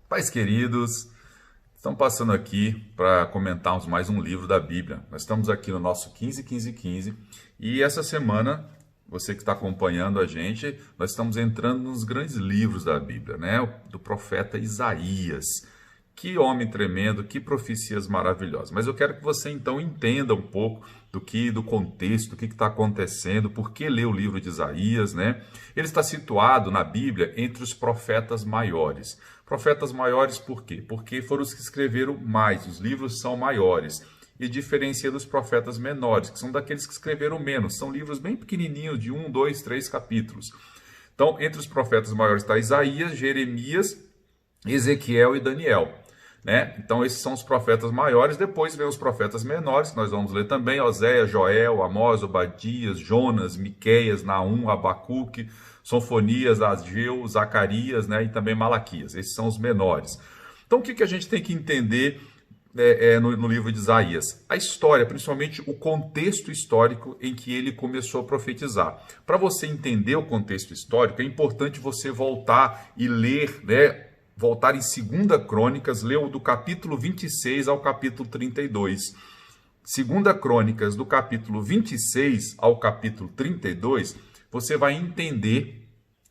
Pais queridos, estamos passando aqui para comentarmos mais um livro da Bíblia. Nós estamos aqui no nosso 15 e essa semana, você que está acompanhando a gente, nós estamos entrando nos grandes livros da Bíblia, né? Do profeta Isaías. Que homem tremendo, que profecias maravilhosas. Mas eu quero que você então entenda um pouco do contexto, do que está acontecendo, por que ler o livro de Isaías, né? Ele está situado na Bíblia entre os profetas maiores. Profetas maiores por quê? Porque foram os que escreveram mais, os livros são maiores. E diferencia dos profetas menores, que são daqueles que escreveram menos. São livros bem pequenininhos, de 1, 2, 3 capítulos. Então, entre os profetas maiores está Isaías, Jeremias, Ezequiel e Daniel. Né? Então esses são os profetas maiores. Depois vem os profetas menores, que nós vamos ler também: Oséias, Joel, Amós, Obadias, Jonas, Miqueias, Naum, Abacuque, Sofonias, Ageu, Zacarias, né? E também Malaquias. Esses são os menores. Então o que a gente tem que entender no livro de Isaías? A história, principalmente o contexto histórico em que ele começou a profetizar. Para você entender o contexto histórico, é importante você voltar e ler, né? Voltar em 2 Crônicas, leu do capítulo 26 ao capítulo 32. 2 Crônicas, do capítulo 26 ao capítulo 32, você vai entender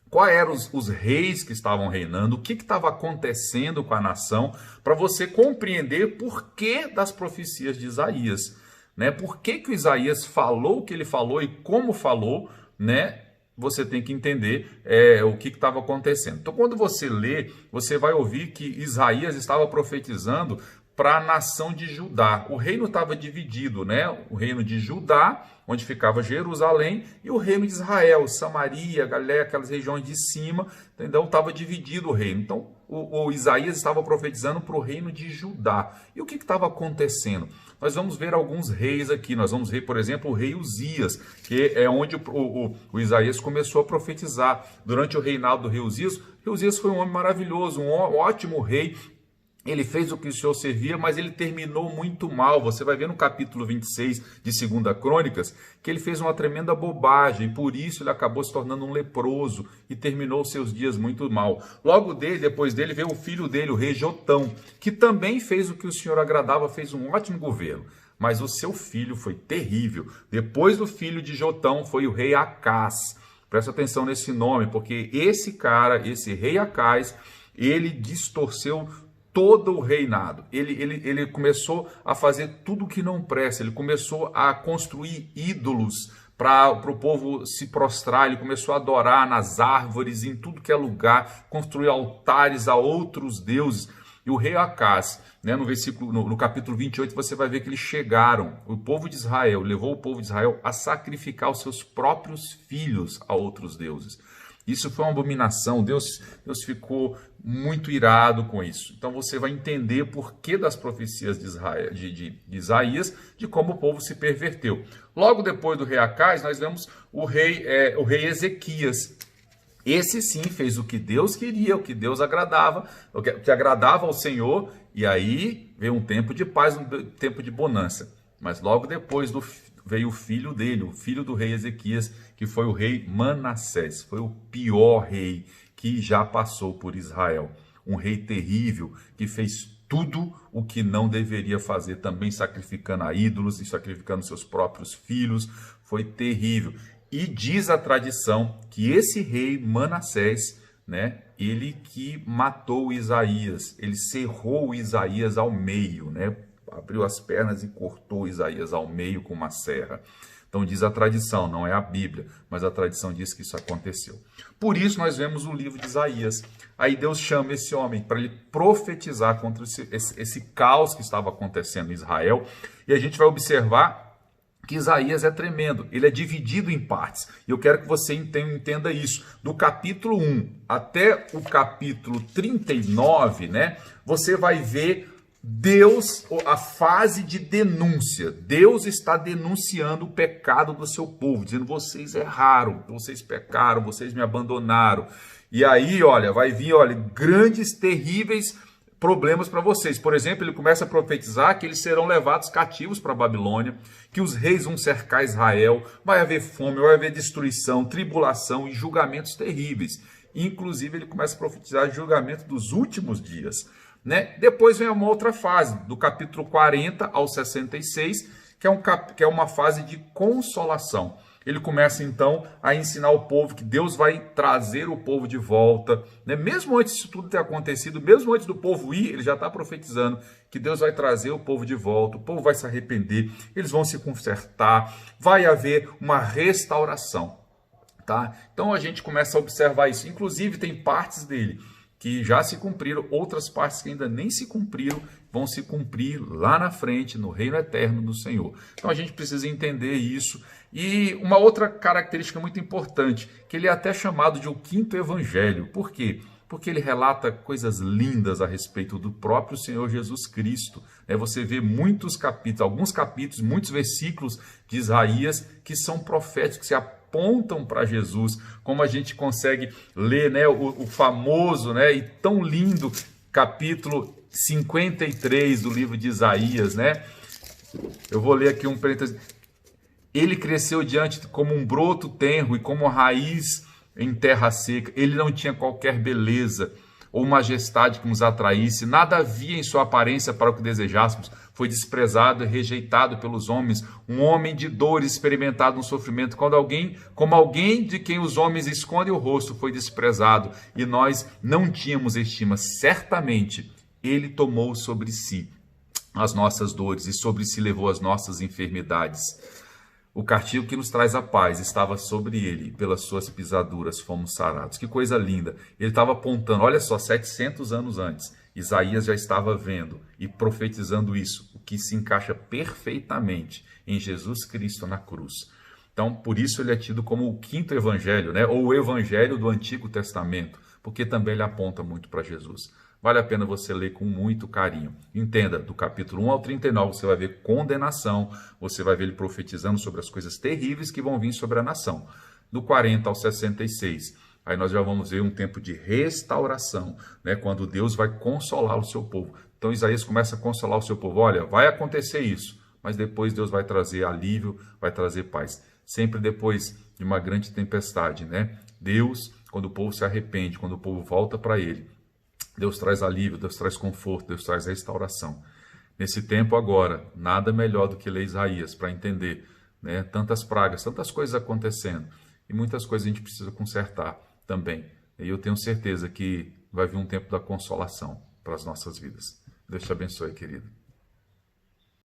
quais eram os reis que estavam reinando, o que estava acontecendo com a nação, para você compreender por que das profecias de Isaías. Né? Por que o Isaías falou o que ele falou e como falou, né? Você tem que entender o que estava acontecendo. Então, quando você lê, você vai ouvir que Isaías estava profetizando para a nação de Judá. O reino estava dividido, né? O reino de Judá, onde ficava Jerusalém, e o reino de Israel, Samaria, Galileia, aquelas regiões de cima, entendeu? Estava dividido o reino. Então, o Isaías estava profetizando para o reino de Judá. E o que estava acontecendo? Nós vamos ver alguns reis aqui. Nós vamos ver, por exemplo, o rei Uzias, que é onde o Isaías começou a profetizar. Durante o reinado do rei Uzias foi um homem maravilhoso, um ótimo rei. Ele fez o que o Senhor servia, mas ele terminou muito mal. Você vai ver no capítulo 26 de 2 Crônicas que ele fez uma tremenda bobagem. Por isso ele acabou se tornando um leproso e terminou seus dias muito mal. Logo depois dele, veio o filho dele, o rei Jotão, que também fez o que o Senhor agradava, fez um ótimo governo. Mas o seu filho foi terrível. Depois do filho de Jotão foi o rei Acás. Presta atenção nesse nome, porque esse cara, esse rei Acás, ele distorceu todo o reinado. Ele começou a fazer tudo que não presta. Ele começou a construir ídolos para o povo se prostrar. Ele começou a adorar nas árvores, em tudo que é lugar, construir altares a outros deuses. E o rei Acás, né, no capítulo 28, você vai ver que eles chegaram, o povo de Israel, levou o povo de Israel a sacrificar os seus próprios filhos a outros deuses. Isso foi uma abominação. Deus ficou muito irado com isso. Então você vai entender por que das profecias de Isaías, de como o povo se perverteu. Logo depois do rei Acás, nós vemos o rei Ezequias. Esse sim fez o que Deus queria, o que Deus agradava, o que agradava ao Senhor. E aí veio um tempo de paz, um tempo de bonança. Mas logo depois veio o filho dele, o filho do rei Ezequias, que foi o rei Manassés. Foi o pior rei que já passou por Israel. Um rei terrível, que fez tudo o que não deveria fazer, também sacrificando a ídolos e sacrificando seus próprios filhos. Foi terrível. E diz a tradição que esse rei Manassés, né, ele que matou Isaías, ele cerrou Isaías ao meio, né? Abriu as pernas e cortou Isaías ao meio com uma serra. Então diz a tradição, não é a Bíblia, mas a tradição diz que isso aconteceu. Por isso nós vemos o livro de Isaías. Aí Deus chama esse homem para ele profetizar contra esse caos que estava acontecendo em Israel. E a gente vai observar que Isaías é tremendo, ele é dividido em partes. E eu quero que você entenda isso. Do capítulo 1 até o capítulo 39, né, você vai ver Deus, a fase de denúncia. Deus está denunciando o pecado do seu povo, dizendo: vocês erraram, vocês pecaram, vocês me abandonaram. E aí, vai vir, grandes, terríveis problemas para vocês. Por exemplo, ele começa a profetizar que eles serão levados cativos para a Babilônia, que os reis vão cercar Israel, vai haver fome, vai haver destruição, tribulação e julgamentos terríveis. inclusive ele começa a profetizar o julgamento dos últimos dias, né? Depois vem uma outra fase, do capítulo 40 ao 66, que é uma fase de consolação. Ele começa então a ensinar o povo que Deus vai trazer o povo de volta, né? Mesmo antes disso tudo ter acontecido, mesmo antes do povo ir, ele já está profetizando que Deus vai trazer o povo de volta, o povo vai se arrepender, eles vão se consertar, vai haver uma restauração, tá? Então a gente começa a observar isso. Inclusive tem partes dele que já se cumpriram, outras partes que ainda nem se cumpriram, vão se cumprir lá na frente, no reino eterno do Senhor. Então a gente precisa entender isso. E uma outra característica muito importante, que ele é até chamado de o quinto evangelho. Por quê? Porque ele relata coisas lindas a respeito do próprio Senhor Jesus Cristo. Você vê muitos capítulos, alguns capítulos, muitos versículos de Isaías que são proféticos, que se apontam para Jesus, como a gente consegue ler, né, o famoso, né, e tão lindo capítulo 53 do livro de Isaías, né? Eu vou ler aqui um parênteses. Ele cresceu diante como um broto tenro e como raiz em terra seca. Ele não tinha qualquer beleza ou majestade que nos atraísse, nada havia em sua aparência para o que desejássemos. Foi desprezado e rejeitado pelos homens, um homem de dor, experimentado no sofrimento, como alguém de quem os homens escondem o rosto, foi desprezado, e nós não tínhamos estima. Certamente ele tomou sobre si as nossas dores e sobre si levou as nossas enfermidades. O castigo que nos traz a paz estava sobre ele, pelas suas pisaduras fomos sarados. Que coisa linda! Ele estava apontando, olha só, 700 anos antes, Isaías já estava vendo e profetizando isso, o que se encaixa perfeitamente em Jesus Cristo na cruz. Então, por isso ele é tido como o quinto evangelho, né? Ou o evangelho do Antigo Testamento, porque também ele aponta muito para Jesus. Vale a pena você ler com muito carinho. Entenda, do capítulo 1 ao 39, você vai ver condenação, você vai ver ele profetizando sobre as coisas terríveis que vão vir sobre a nação. Do 40 ao 66, aí nós já vamos ver um tempo de restauração, né, quando Deus vai consolar o seu povo. Então Isaías começa a consolar o seu povo. Olha, vai acontecer isso, mas depois Deus vai trazer alívio, vai trazer paz. Sempre depois de uma grande tempestade, né? Deus, quando o povo se arrepende, quando o povo volta para ele, Deus traz alívio, Deus traz conforto, Deus traz restauração. Nesse tempo agora, nada melhor do que ler Isaías para entender, né? Tantas pragas, tantas coisas acontecendo. E muitas coisas a gente precisa consertar também. E eu tenho certeza que vai vir um tempo da consolação para as nossas vidas. Deus te abençoe, querido.